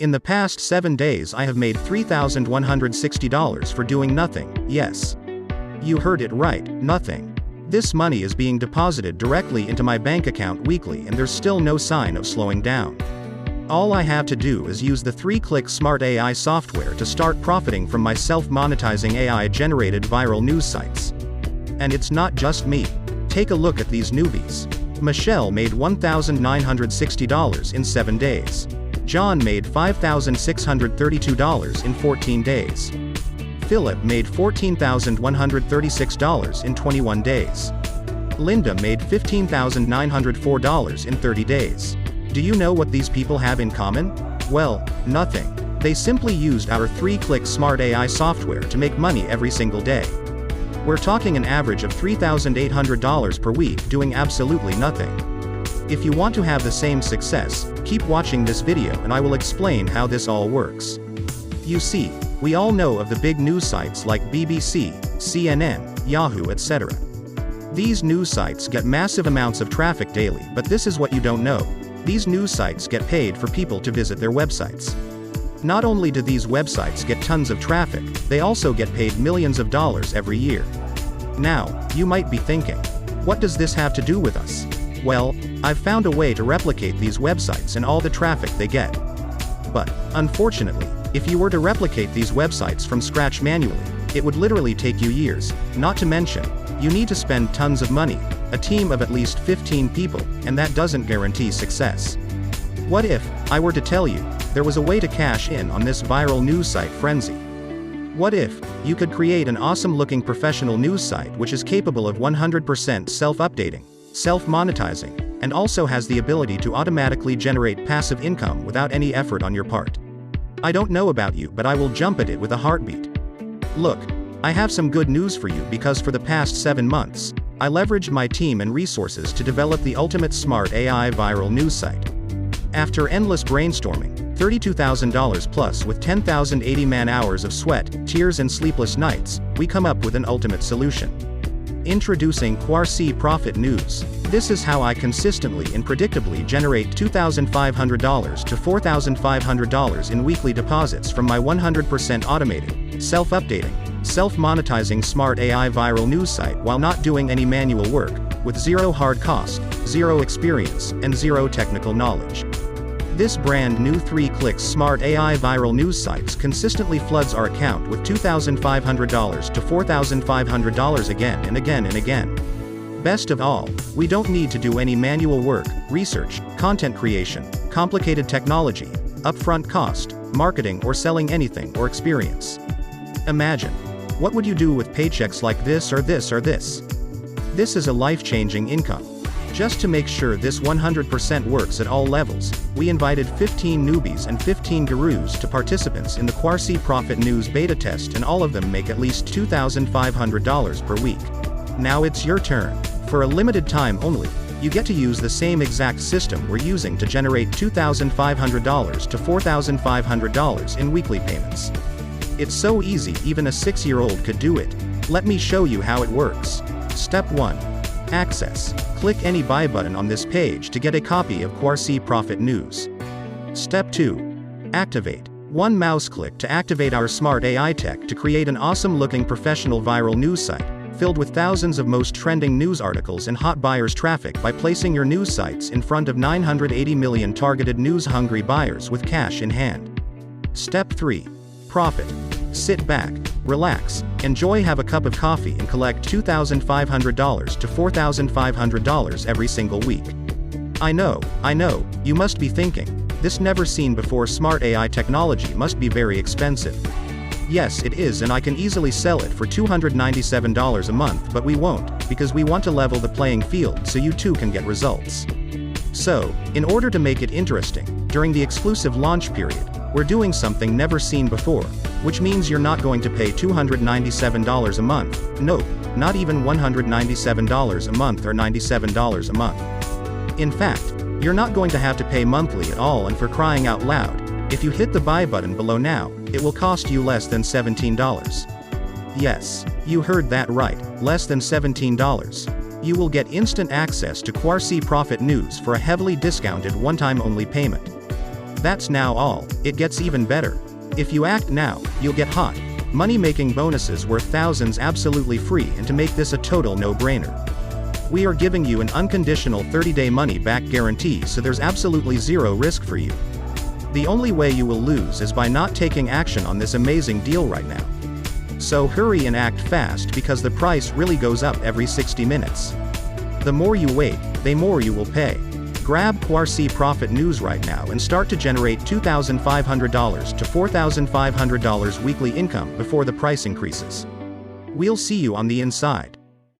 In the past 7 days I have made $3,160 for doing nothing. Yes. You heard it right, nothing. This money is being deposited directly into my bank account weekly and there's still no sign of slowing down. All I have to do is use the 3-click smart AI software to start profiting from my self-monetizing AI-generated viral news sites. And it's not just me. Take a look at these newbies. Michelle made $1,960 in 7 days. John made $5,632 in 14 days. Philip made $14,136 in 21 days. Linda made $15,904 in 30 days. Do you know what these people have in common? Well, nothing. They simply used our 3-click smart AI software to make money every single day. We're talking an average of $3,800 per week doing absolutely nothing. If you want to have the same success, keep watching this video and I will explain how this all works. You see, we all know of the big news sites like BBC, CNN, Yahoo, etc. These news sites get massive amounts of traffic daily, but this is what you don't know. These news sites get paid for people to visit their websites. Not only do these websites get tons of traffic, they also get paid millions of dollars every year. Now, you might be thinking, what does this have to do with us? Well, I've found a way to replicate these websites and all the traffic they get. But, unfortunately, if you were to replicate these websites from scratch manually, it would literally take you years, not to mention, you need to spend tons of money, a team of at least 15 people, and that doesn't guarantee success. What if I were to tell you there was a way to cash in on this viral news site frenzy? What if you could create an awesome-looking professional news site which is capable of 100% self-updating, self-monetizing, and also has the ability to automatically generate passive income without any effort on your part? I don't know about you, but I will jump at it with a heartbeat. Look, I have some good news for you because for the past 7 months, I leveraged my team and resources to develop the ultimate smart AI viral news site. After endless brainstorming, $32,000 plus with 10,080 man-hours of sweat, tears and sleepless nights, we come up with an ultimate solution. Introducing Quarsi Profitnews. This is how I consistently and predictably generate $2,500 to $4,500 in weekly deposits from my 100% automated, self-updating, self-monetizing smart AI viral news site while not doing any manual work, with zero hard cost, zero experience, and zero technical knowledge. This brand new 3-click smart AI viral news sites consistently floods our account with $2,500 to $4,500 again and again and again. Best of all, we don't need to do any manual work, research, content creation, complicated technology, upfront cost, marketing or selling anything or experience. Imagine. What would you do with paychecks like this or this or this? This is a life-changing income. Just to make sure this 100% works at all levels, we invited 15 newbies and 15 gurus to participants in the Quarsi Profitnews beta test, and all of them make at least $2,500 per week. Now it's your turn. For a limited time only, you get to use the same exact system we're using to generate $2,500 to $4,500 in weekly payments. It's so easy even a 6-year-old could do it. Let me show you how it works. Step 1. Access. Click any buy button on this page to get a copy of Quarsi Profitnews. Step 2. Activate. One mouse click to activate our smart AI tech to create an awesome-looking professional viral news site, filled with thousands of most trending news articles and hot buyers traffic by placing your news sites in front of 980 million targeted news-hungry buyers with cash in hand. Step 3. Profit. Sit back, relax, enjoy, have a cup of coffee and collect $2,500 to $4,500 every single week. I know, you must be thinking, this never-seen-before smart AI technology must be very expensive. Yes, it is, and I can easily sell it for $297 a month, but we won't, because we want to level the playing field so you too can get results. So, in order to make it interesting, during the exclusive launch period, we're doing something never seen before, which means you're not going to pay $297 a month, nope, not even $197 a month or $97 a month. In fact, you're not going to have to pay monthly at all, and for crying out loud, if you hit the buy button below now, it will cost you less than $17. Yes, you heard that right, less than $17. You will get instant access to Quarsi Profitnews for a heavily discounted one-time only payment. That's now all. It gets even better. If you act now, you'll get hot. Money-making bonuses worth thousands absolutely free, and to make this a total no-brainer, we are giving you an unconditional 30-day money-back guarantee, so there's absolutely zero risk for you. The only way you will lose is by not taking action on this amazing deal right now. So hurry and act fast, because the price really goes up every 60 minutes. The more you wait, the more you will pay. Grab Quarsi Profitnews right now and start to generate $2,500 to $4,500 weekly income before the price increases. We'll see you on the inside.